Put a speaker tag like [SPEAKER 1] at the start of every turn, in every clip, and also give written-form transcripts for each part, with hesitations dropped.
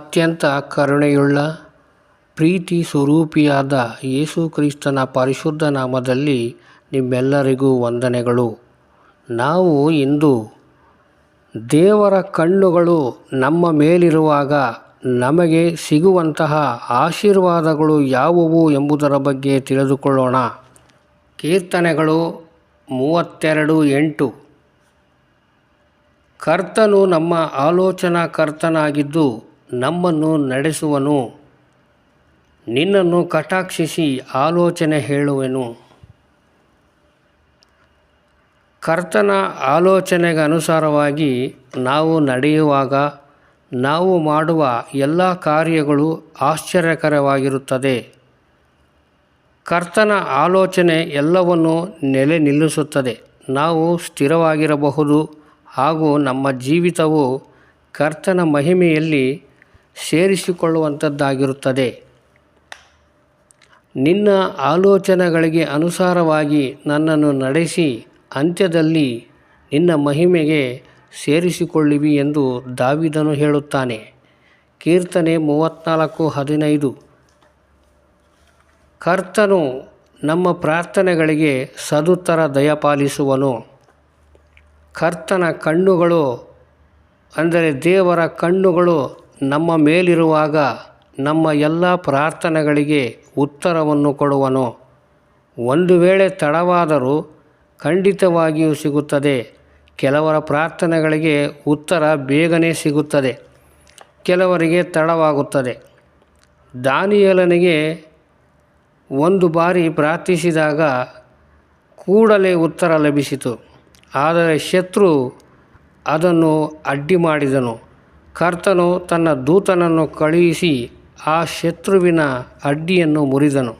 [SPEAKER 1] ಅತ್ಯಂತ ಕರುಣೆಯುಳ್ಳ ಪ್ರೀತಿ ಸ್ವರೂಪಿಯಾದ ಯೇಸು ಕ್ರಿಸ್ತನ ಪರಿಶುದ್ಧ ನಾಮದಲ್ಲಿ ನಿಮ್ಮೆಲ್ಲರಿಗೂ ವಂದನೆಗಳು. ನಾವು ಇಂದು ದೇವರ ಕಣ್ಣುಗಳು ನಮ್ಮ ಮೇಲಿರುವಾಗ ನಮಗೆ ಸಿಗುವಂತಹ ಆಶೀರ್ವಾದಗಳು ಯಾವುವು ಎಂಬುದರ ಬಗ್ಗೆ ತಿಳಿದುಕೊಳ್ಳೋಣ. ಕೀರ್ತನೆಗಳು 32:8. ಕರ್ತನು ನಮ್ಮ ಆಲೋಚನಾ ಕರ್ತನಾಗಿದ್ದು ನಮ್ಮನ್ನು ನಡೆಸುವನು. ನಿನ್ನನ್ನು ಕಟಾಕ್ಷಿಸಿ ಆಲೋಚನೆ ಹೇಳುವೆನು. ಕರ್ತನ ಆಲೋಚನೆಗೆ ಅನುಸಾರವಾಗಿ ನಾವು ನಡೆಯುವಾಗ ನಾವು ಮಾಡುವ ಎಲ್ಲ ಕಾರ್ಯಗಳು ಆಶ್ಚರ್ಯಕರವಾಗಿರುತ್ತದೆ. ಕರ್ತನ ಆಲೋಚನೆ ಎಲ್ಲವನ್ನು ನೆಲೆ ನಿಲ್ಲಿಸುತ್ತದೆ. ನಾವು ಸ್ಥಿರವಾಗಿರಬಹುದು ಹಾಗೂ ನಮ್ಮ ಜೀವಿತವು ಕರ್ತನ ಮಹಿಮೆಯಲ್ಲಿ ಸೇರಿಸಿಕೊಳ್ಳುವಂಥದ್ದಾಗಿರುತ್ತದೆ. ನಿನ್ನ ಆಲೋಚನೆಗಳಿಗೆ ಅನುಸಾರವಾಗಿ ನನ್ನನ್ನು ನಡೆಸಿ ಅಂತ್ಯದಲ್ಲಿ ನಿನ್ನ ಮಹಿಮೆಗೆ ಸೇರಿಸಿಕೊಳ್ಳುವಿ ಎಂದು ದಾವೀದನು ಹೇಳುತ್ತಾನೆ. ಕೀರ್ತನೆ 34:15. ಕರ್ತನು ನಮ್ಮ ಪ್ರಾರ್ಥನೆಗಳಿಗೆ ಸದುತ್ತರ ದಯಪಾಲಿಸುವನು. ಕರ್ತನ ಕಣ್ಣುಗಳು ಅಂದರೆ ದೇವರ ಕಣ್ಣುಗಳು ನಮ್ಮ ಮೇಲಿರುವಾಗ ನಮ್ಮ ಎಲ್ಲ ಪ್ರಾರ್ಥನೆಗಳಿಗೆ ಉತ್ತರವನ್ನು ಕೊಡುವನು. ಒಂದು ವೇಳೆ ತಡವಾದರೂ ಖಂಡಿತವಾಗಿಯೂ ಸಿಗುತ್ತದೆ. ಕೆಲವರ ಪ್ರಾರ್ಥನೆಗಳಿಗೆ ಉತ್ತರ ಬೇಗನೆ ಸಿಗುತ್ತದೆ, ಕೆಲವರಿಗೆ ತಡವಾಗುತ್ತದೆ. ದಾನಿಯೇಲನಿಗೆ ಒಂದು ಬಾರಿ ಪ್ರಾರ್ಥಿಸಿದಾಗ ಕೂಡಲೇ ಉತ್ತರ ಲಭಿಸಿತು, ಆದರೆ ಶತ್ರು ಅದನ್ನು ಅಡ್ಡಿ ಮಾಡಿದನು. ಕರ್ತನು ತನ್ನ ದೂತನನ್ನು ಕಳುಹಿಸಿ ಆ ಶತ್ರುವಿನ ಅಡ್ಡಿಯನ್ನು ಮುರಿದನು.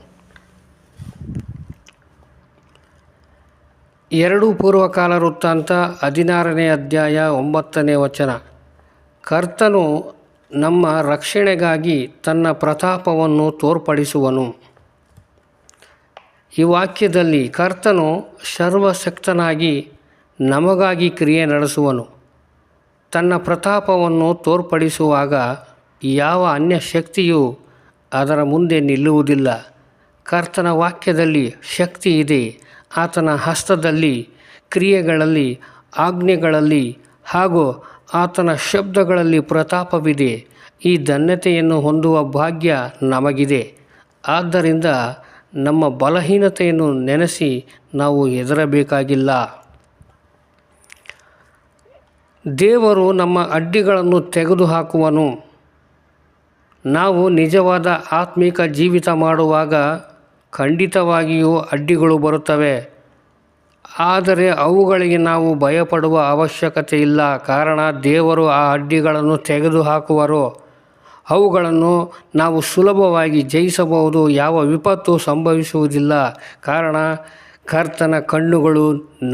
[SPEAKER 1] 2 ಪೂರ್ವಕಾಲ ವೃತ್ತಾಂತ 16:9. ಕರ್ತನು ನಮ್ಮ ರಕ್ಷಣೆಗಾಗಿ ತನ್ನ ಪ್ರತಾಪವನ್ನು ತೋರ್ಪಡಿಸುವನು. ಈ ವಾಕ್ಯದಲ್ಲಿ ಕರ್ತನು ಸರ್ವಶಕ್ತನಾಗಿ ನಮಗಾಗಿ ಕ್ರಿಯೆ ನಡೆಸುವನು. ತನ್ನ ಪ್ರತಾಪವನ್ನು ತೋರ್ಪಡಿಸುವಾಗ ಯಾವ ಅನ್ಯ ಶಕ್ತಿಯೂ ಅದರ ಮುಂದೆ ನಿಲ್ಲುವುದಿಲ್ಲ. ಕರ್ತನ ವಾಕ್ಯದಲ್ಲಿ ಶಕ್ತಿ ಇದೆ. ಆತನ ಹಸ್ತದಲ್ಲಿ, ಕ್ರಿಯೆಗಳಲ್ಲಿ, ಆಜ್ಞೆಗಳಲ್ಲಿ ಹಾಗೂ ಆತನ ಶಬ್ದಗಳಲ್ಲಿ ಪ್ರತಾಪವಿದೆ. ಈ ಧನ್ಯತೆಯನ್ನು ಹೊಂದುವ ಭಾಗ್ಯ ನಮಗಿದೆ. ಆದ್ದರಿಂದ ನಮ್ಮ ಬಲಹೀನತೆಯನ್ನು ನೆನೆಸಿ ನಾವು ಹೆದರಬೇಕಾಗಿಲ್ಲ. ದೇವರು ನಮ್ಮ ಅಡ್ಡಿಗಳನ್ನು ತೆಗೆದುಹಾಕುವನು. ನಾವು ನಿಜವಾದ ಆತ್ಮಿಕ ಜೀವಿತ ಮಾಡುವಾಗ ಖಂಡಿತವಾಗಿಯೂ ಅಡ್ಡಿಗಳು ಬರುತ್ತವೆ. ಆದರೆ ಅವುಗಳಿಗೆ ನಾವು ಭಯಪಡುವ ಅವಶ್ಯಕತೆ ಇಲ್ಲ. ಕಾರಣ ದೇವರು ಆ ಅಡ್ಡಿಗಳನ್ನು ತೆಗೆದುಹಾಕುವರು. ಅವುಗಳನ್ನು ನಾವು ಸುಲಭವಾಗಿ ಜಯಿಸಬಹುದು. ಯಾವ ವಿಪತ್ತು ಸಂಭವಿಸುವುದಿಲ್ಲ. ಕಾರಣ ಕರ್ತನ ಕಣ್ಣುಗಳು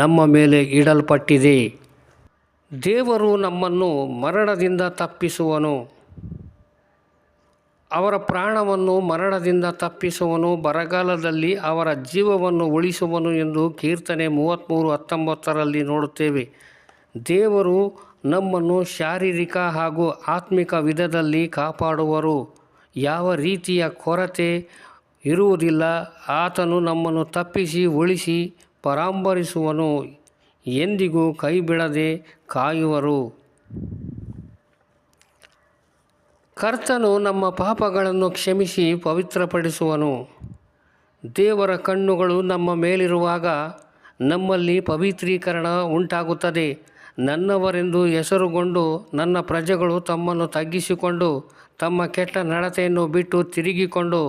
[SPEAKER 1] ನಮ್ಮ ಮೇಲೆ ಇಡಲ್ಪಟ್ಟಿದೆ. ದೇವರು ನಮ್ಮನ್ನು ಮರಣದಿಂದ ತಪ್ಪಿಸುವನು. ಅವರ ಪ್ರಾಣವನ್ನು ಮರಣದಿಂದ ತಪ್ಪಿಸುವನು, ಬರಗಾಲದಲ್ಲಿ ಅವರ ಜೀವವನ್ನು ಉಳಿಸುವನು ಎಂದು ಕೀರ್ತನೆ 33:19 ನೋಡುತ್ತೇವೆ. ದೇವರು ನಮ್ಮನ್ನು ಶಾರೀರಿಕ ಹಾಗೂ ಆತ್ಮಿಕ ವಿಧದಲ್ಲಿ ಕಾಪಾಡುವರು. ಯಾವ ರೀತಿಯ ಕೊರತೆ ಇರುವುದಿಲ್ಲ. ಆತನು ನಮ್ಮನ್ನು ತಪ್ಪಿಸಿ ಉಳಿಸಿ ಪರಾಂಬರಿಸುವನು. ಎಂದಿಗೂ ಕೈಬಿಡದೆ ಕಾಯುವರು. ಕರ್ತನು ನಮ್ಮ ಪಾಪಗಳನ್ನು ಕ್ಷಮಿಸಿ ಪವಿತ್ರಪಡಿಸುವನು. ದೇವರ ಕಣ್ಣುಗಳು ನಮ್ಮ ಮೇಲಿರುವಾಗ ನಮ್ಮಲ್ಲಿ ಪವಿತ್ರೀಕರಣ ಉಂಟಾಗುತ್ತದೆ. ನನ್ನವರೆಂದು ಹೆಸರುಗೊಂಡು ನನ್ನ ಪ್ರಜೆಗಳು ತಮ್ಮನ್ನು ತಗ್ಗಿಸಿಕೊಂಡು ತಮ್ಮ ಕೆಟ್ಟ ನಡತೆಯನ್ನು ಬಿಟ್ಟು ತಿರುಗಿಕೊಂಡು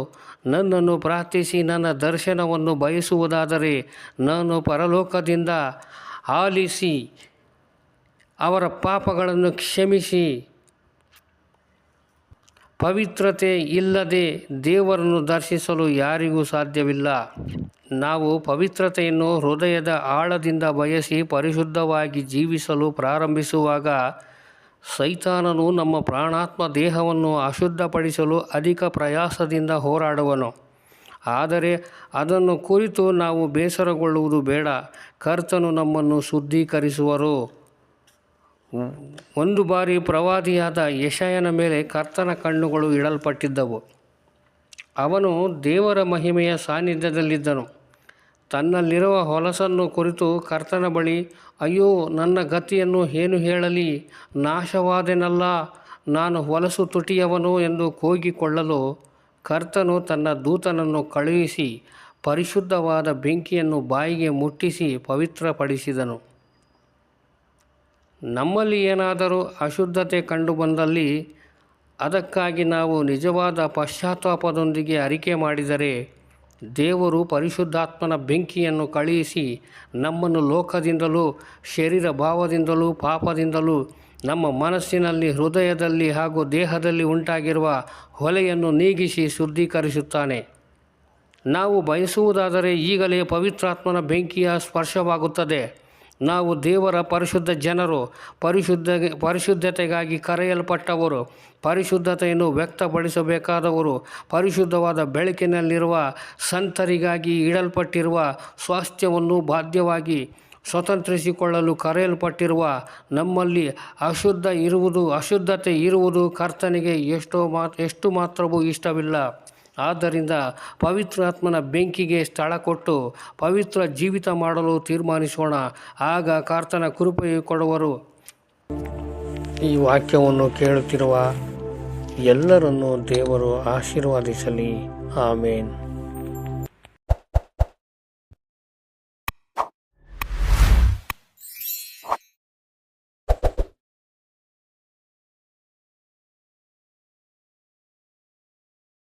[SPEAKER 1] ನನ್ನನ್ನು ಪ್ರಾರ್ಥಿಸಿ ನನ್ನ ದರ್ಶನವನ್ನು ಬಯಸುವುದಾದರೆ ನಾನು ಪರಲೋಕದಿಂದ ಆಲಿಸಿ ಅವರ ಪಾಪಗಳನ್ನು ಕ್ಷಮಿಸಿ, ಪವಿತ್ರತೆ ಇಲ್ಲದೆ ದೇವರನ್ನು ದರ್ಶಿಸಲು ಯಾರಿಗೂ ಸಾಧ್ಯವಿಲ್ಲ. ನಾವು ಪವಿತ್ರತೆಯನ್ನು ಹೃದಯದ ಆಳದಿಂದ ಬಯಸಿ ಪರಿಶುದ್ಧವಾಗಿ ಜೀವಿಸಲು ಪ್ರಾರಂಭಿಸುವಾಗ ಸೈತಾನನು ನಮ್ಮ ಪ್ರಾಣಾತ್ಮ ದೇಹವನ್ನು ಅಶುದ್ಧಪಡಿಸಲು ಅಧಿಕ ಪ್ರಯಾಸದಿಂದ ಹೋರಾಡುವನು. ಆದರೆ ಅದನ್ನು ಕುರಿತು ನಾವು ಬೇಸರಗೊಳ್ಳುವುದು ಬೇಡ. ಕರ್ತನು ನಮ್ಮನ್ನು ಶುದ್ಧೀಕರಿಸುವರು. ಒಂದು ಬಾರಿ ಪ್ರವಾದಿಯಾದ ಯೆಶಾಯನ ಮೇಲೆ ಕರ್ತನ ಕಣ್ಣುಗಳು ಇಡಲ್ಪಟ್ಟಿದ್ದವು. ಅವನು ದೇವರ ಮಹಿಮೆಯ ಸಾನ್ನಿಧ್ಯದಲ್ಲಿದ್ದನು. ತನ್ನಲ್ಲಿರುವ ಹೊಲಸನ್ನು ಕುರಿತು ಕರ್ತನ ಬಳಿ, ಅಯ್ಯೋ, ನನ್ನ ಗತಿಯನ್ನು ಏನು ಹೇಳಲಿ, ನಾಶವಾದೆನಲ್ಲ, ನಾನು ಹೊಲಸು ತುಟಿಯವನು ಎಂದು ಕೂಗಿಕೊಳ್ಳಲು ಕರ್ತನು ತನ್ನ ದೂತನನ್ನು ಕಳುಹಿಸಿ ಪರಿಶುದ್ಧವಾದ ಬೆಂಕಿಯನ್ನು ಬಾಯಿಗೆ ಮುಟ್ಟಿಸಿ ಪವಿತ್ರಪಡಿಸಿದನು. ನಮ್ಮಲ್ಲಿ ಏನಾದರೂ ಅಶುದ್ಧತೆ ಕಂಡುಬಂದಲ್ಲಿ ಅದಕ್ಕಾಗಿ ನಾವು ನಿಜವಾದ ಪಶ್ಚಾತ್ತಾಪದೊಂದಿಗೆ ಅರಿಕೆ ಮಾಡಿದರೆ ದೇವರು ಪರಿಶುದ್ಧಾತ್ಮನ ಬೆಂಕಿಯನ್ನು ಕಳುಹಿಸಿ ನಮ್ಮನ್ನು ಲೋಕದಿಂದಲೂ ಶರೀರ ಭಾವದಿಂದಲೂ ಪಾಪದಿಂದಲೂ ನಮ್ಮ ಮನಸ್ಸಿನಲ್ಲಿ, ಹೃದಯದಲ್ಲಿ ಹಾಗೂ ದೇಹದಲ್ಲಿ ಉಂಟಾಗಿರುವ ಹೊಲೆಯನ್ನು ನೀಗಿಸಿ ಶುದ್ಧೀಕರಿಸುತ್ತಾನೆ. ನಾವು ಬಯಸುವುದಾದರೆ ಈಗಲೇ ಪವಿತ್ರಾತ್ಮನ ಬೆಂಕಿಯ ಸ್ಪರ್ಶವಾಗುತ್ತದೆ. ನಾವು ದೇವರ ಪರಿಶುದ್ಧ ಜನರು, ಪರಿಶುದ್ಧತೆಗಾಗಿ ಕರೆಯಲ್ಪಟ್ಟವರು, ಪರಿಶುದ್ಧತೆಯನ್ನು ವ್ಯಕ್ತಪಡಿಸಬೇಕಾದವರು, ಪರಿಶುದ್ಧವಾದ ಬೆಳಕಿನಲ್ಲಿರುವ ಸಂತರಿಗಾಗಿ ಇಡಲ್ಪಟ್ಟಿರುವ ಸ್ವಾಸ್ಥ್ಯವನ್ನು ಬಾಧ್ಯವಾಗಿ ಸ್ವತಂತ್ರಿಸಿಕೊಳ್ಳಲು ಕರೆಯಲ್ಪಟ್ಟಿರುವ ನಮ್ಮಲ್ಲಿ ಅಶುದ್ಧತೆ ಇರುವುದು ಕರ್ತನಿಗೆ ಎಷ್ಟು ಮಾತ್ರವೂ ಇಷ್ಟವಿಲ್ಲ. ಆದ್ದರಿಂದ ಪವಿತ್ರಾತ್ಮನ ಬೆಂಕಿಗೆ ಸ್ಥಳ ಕೊಟ್ಟು ಪವಿತ್ರ ಜೀವಿತ ಮಾಡಲು ತೀರ್ಮಾನಿಸೋಣ. ಆಗ ಕರ್ತನ ಕೃಪೆಯು ಕೊಡುವರು. ಈ ವಾಕ್ಯವನ್ನು ಕೇಳುತ್ತಿರುವ ಎಲ್ಲರನ್ನೂ ದೇವರು ಆಶೀರ್ವದಿಸಲಿ. ಆಮೇನ್.